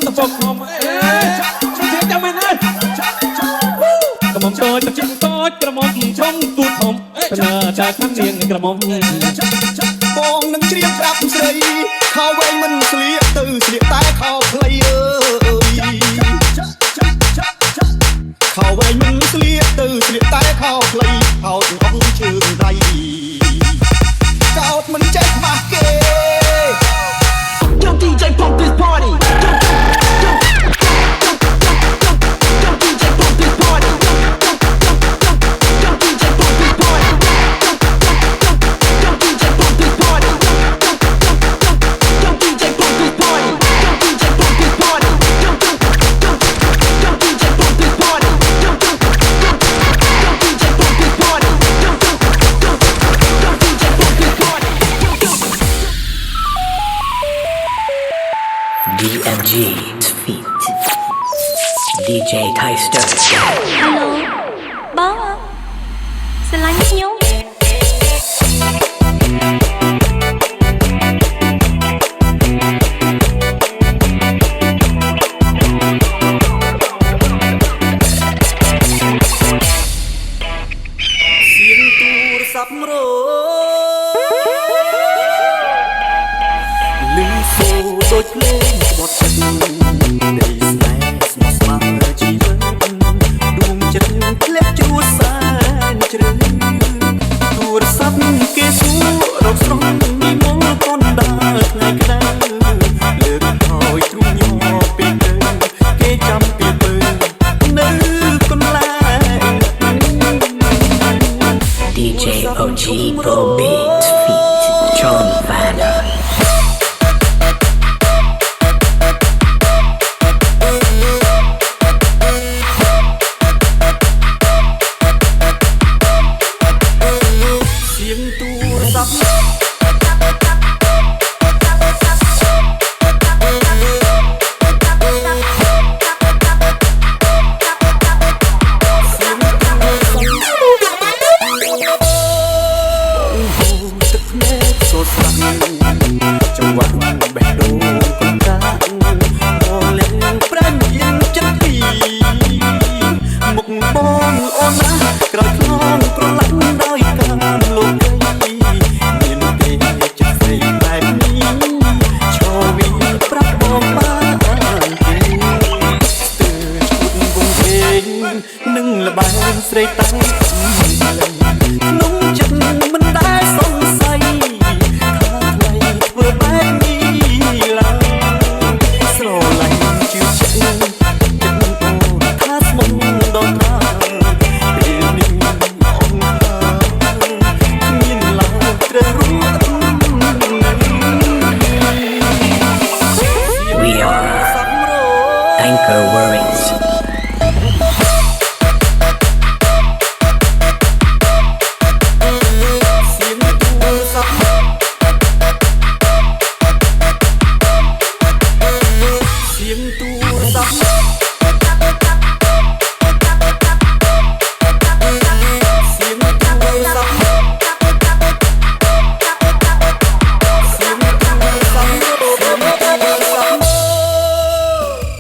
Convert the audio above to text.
ตะปกหอมช่างเสียงจำไม่ได้กระหม่อมโดยตะจิ้งต้อยกระหม่อมช่องตูดผมพนาจากข้างเนียงกระหม่อมบองនឹងជ្រាបប្រាប់ស្រីខោវែងមិនស្លៀកទៅស្លៀកតែខោខ្លីអើយខោវែងមិនស្លៀកទៅស្លៀកតែខោខ្លីខោទាំងអស់ជើងដៃកោតមិនចេះខ្មាស់គេ Yo DJ pump this party Yo DJ pump this party Yo DJ pump this party Yo DJ pump this party Yo DJ pump this party Yo DJ pump this party Yo DJ pump this party Yo DJ pump this party Yo DJ pump this party DMG feat DJ Tyster Hello បងស្រឡាញ់ខ្ញុំ เสียงទូរស័ព្ទរោលឺសូរដូចភ្លេងបត់ចិត្តនៃស្នេហ៍ស្មោះស្ម័គ្រជីវិតដួងចិត្តធ្លាក់ជួសែនជ្រៅទូរស័ព្ទគេសួររកស្រស់មីមកកូនដើរថ្ងៃក្តៅលើកហើយទ្រូងញ័រពីទៅគេចាំពីពើនៅកន្លែង DJ OG Pro Beat feat John Vannaเสียงទូរស័ព្ទ ចង្វាក់បេះដូងកណ្ដាលបងលេងប្រាំយៀងចិត្តពីមុខបងអូនណាក្រោយខ្នងក្រឡាក់ដោយកាមលោកមានទេចិត្តស្រីបែបនេះឈរវិញប្រាប់បងបានទេស្ទើរឈុតវងវែងនឹងលបែងស្រីតែក្នុងចិត្តមិនដែលសង្ស័យធ្វើបែបនេះឡើយស្រឡាញ់ជឿជាក់ចិត្តអូនថាស្មុំដល់ត្រាពេលនេះអូនគ្មានឡើយត្រូវរួច We are Anchor Worriesเสียงទូ